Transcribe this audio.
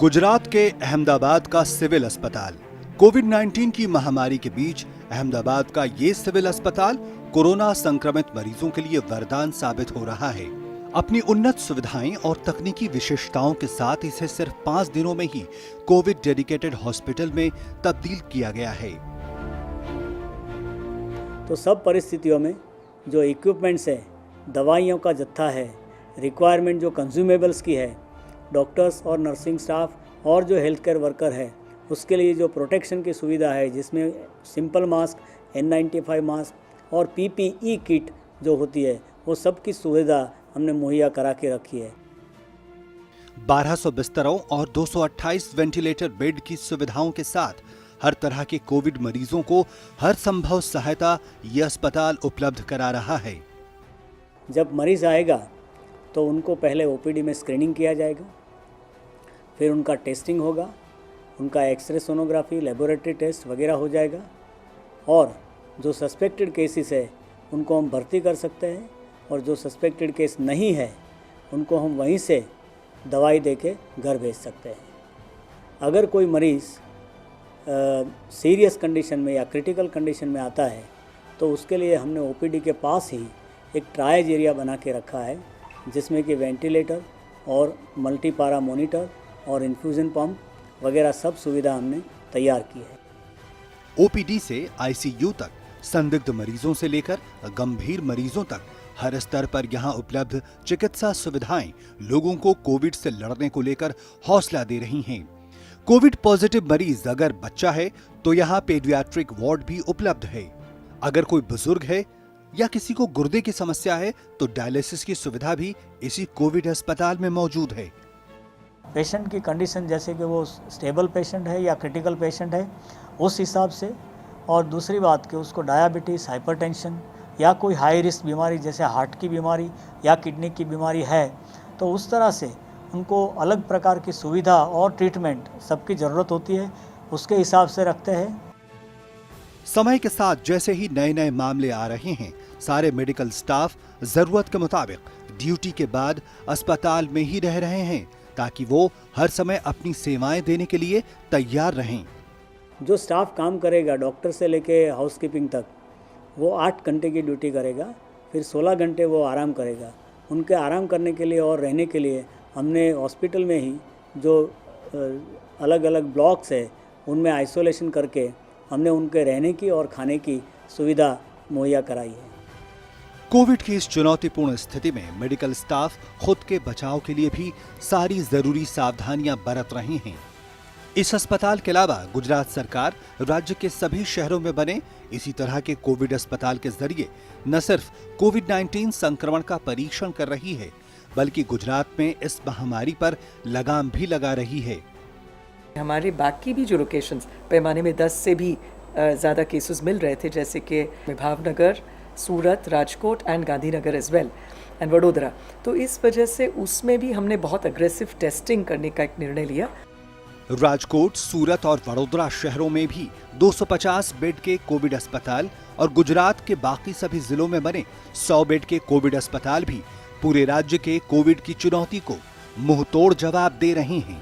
गुजरात के अहमदाबाद का सिविल अस्पताल। कोविड-19 की महामारी के बीच अहमदाबाद का ये सिविल अस्पताल कोरोना संक्रमित मरीजों के लिए वरदान साबित हो रहा है। अपनी उन्नत सुविधाएं और तकनीकी विशेषताओं के साथ इसे सिर्फ 5 दिनों में ही कोविड डेडिकेटेड हॉस्पिटल में तब्दील किया गया है। तो सब परिस्थितियों में जो इक्विपमेंट्स है, दवाइयों का जत्था है, रिक्वायरमेंट जो कंज्यूमेबल्स की है, डॉक्टर्स और नर्सिंग स्टाफ और जो हेल्थ केयर वर्कर है, उसके लिए जो प्रोटेक्शन की सुविधा है, जिसमें सिंपल मास्क, N95 मास्क और PPE किट जो होती है, वो सब की सुविधा हमने मुहैया करा के रखी है। 1200 बिस्तरों और 228 वेंटिलेटर बेड की सुविधाओं के साथ हर तरह के कोविड मरीजों को हर संभव सहायता यह अस्पताल उपलब्ध करा रहा है। जब मरीज आएगा तो उनको पहले OPD में स्क्रीनिंग किया जाएगा, फिर उनका टेस्टिंग होगा, उनका एक्सरे सोनोग्राफी, लेबोरेटरी टेस्ट वगैरह हो जाएगा और जो सस्पेक्टेड केसेस है उनको हम भर्ती कर सकते हैं और जो सस्पेक्टेड केस नहीं है उनको हम वहीं से दवाई देके घर भेज सकते हैं। अगर कोई मरीज़ सीरियस कंडीशन में या क्रिटिकल कंडीशन में आता है तो उसके लिए हमने OPD के पास ही एक ट्रायज एरिया बना के रखा है, जिसमें कि वेंटिलेटर और मल्टीपारा मॉनिटर और इन्फ्यूज़न पंप वगैरह सब सुविधा हमने तैयार की है। OPD से ICU तक, संदिग्ध मरीजों से लेकर गंभीर मरीजों तक हर स्तर पर यहां उपलब्ध चिकित्सा सुविधाएं लोगों को कोविड से लड़ने को लेकर हौसला दे रही हैं। कोविड पॉजिटिव मरीज अगर बच्चा है तो यहां पेडियाट्रिक वार्ड भी उपलब्ध है। अगर कोई बुजुर्ग है या किसी को गुर्दे की समस्या है तो डायलिसिस की सुविधा भी इसी कोविड अस्पताल में मौजूद है। पेशेंट की कंडीशन जैसे कि वो स्टेबल पेशेंट है या क्रिटिकल पेशेंट है, उस हिसाब से, और दूसरी बात कि उसको डायबिटीज़, हाइपरटेंशन या कोई हाई रिस्क बीमारी जैसे हार्ट की बीमारी या किडनी की बीमारी है, तो उस तरह से उनको अलग प्रकार की सुविधा और ट्रीटमेंट सबकी ज़रूरत होती है, उसके हिसाब से रखते हैं। समय के साथ जैसे ही नए नए मामले आ रहे हैं, सारे मेडिकल स्टाफ जरूरत के मुताबिक ड्यूटी के बाद अस्पताल में ही रह रहे हैं ताकि वो हर समय अपनी सेवाएं देने के लिए तैयार रहें। जो स्टाफ काम करेगा, डॉक्टर से लेके हाउसकीपिंग तक, वो 8 घंटे की ड्यूटी करेगा, फिर 16 घंटे वो आराम करेगा। उनके आराम करने के लिए और रहने के लिए हमने हॉस्पिटल में ही जो अलग अलग ब्लॉक्स है उनमें आइसोलेशन करके हमने उनके रहने की और खाने की सुविधा मुहैया कराई है। कोविड की इस चुनौतीपूर्ण स्थिति में मेडिकल स्टाफ खुद के बचाव के लिए भी सारी जरूरी सावधानियां बरत रहे हैं। इस अस्पताल के अलावा गुजरात सरकार राज्य के सभी शहरों में बने इसी तरह के कोविड अस्पताल के जरिए न सिर्फ कोविड-19 संक्रमण का परीक्षण कर रही है, बल्कि गुजरात में इस महामारी पर लगाम भी लगा रही है। हमारे बाकी भी जो लोकेशंस पैमाने में 10 से भी ज़्यादा केसेस मिल रहे थे, जैसे कि Bhavnagar, Surat, Rajkot and Gandhinagar as well and Vadodara, तो इस वजह से उसमें भी हमने बहुत अग्रेसिव टेस्टिंग करने का एक निर्णय लिया। राजकोट, सूरत और वडोदरा शहरों में भी 250 बेड के कोविड अस्पताल और गुजरात के बाकी सभी जिलों में बने 100 बेड के कोविड अस्पताल भी पूरे राज्य के कोविड की चुनौती को मुंहतोड़ जवाब दे रहे हैं।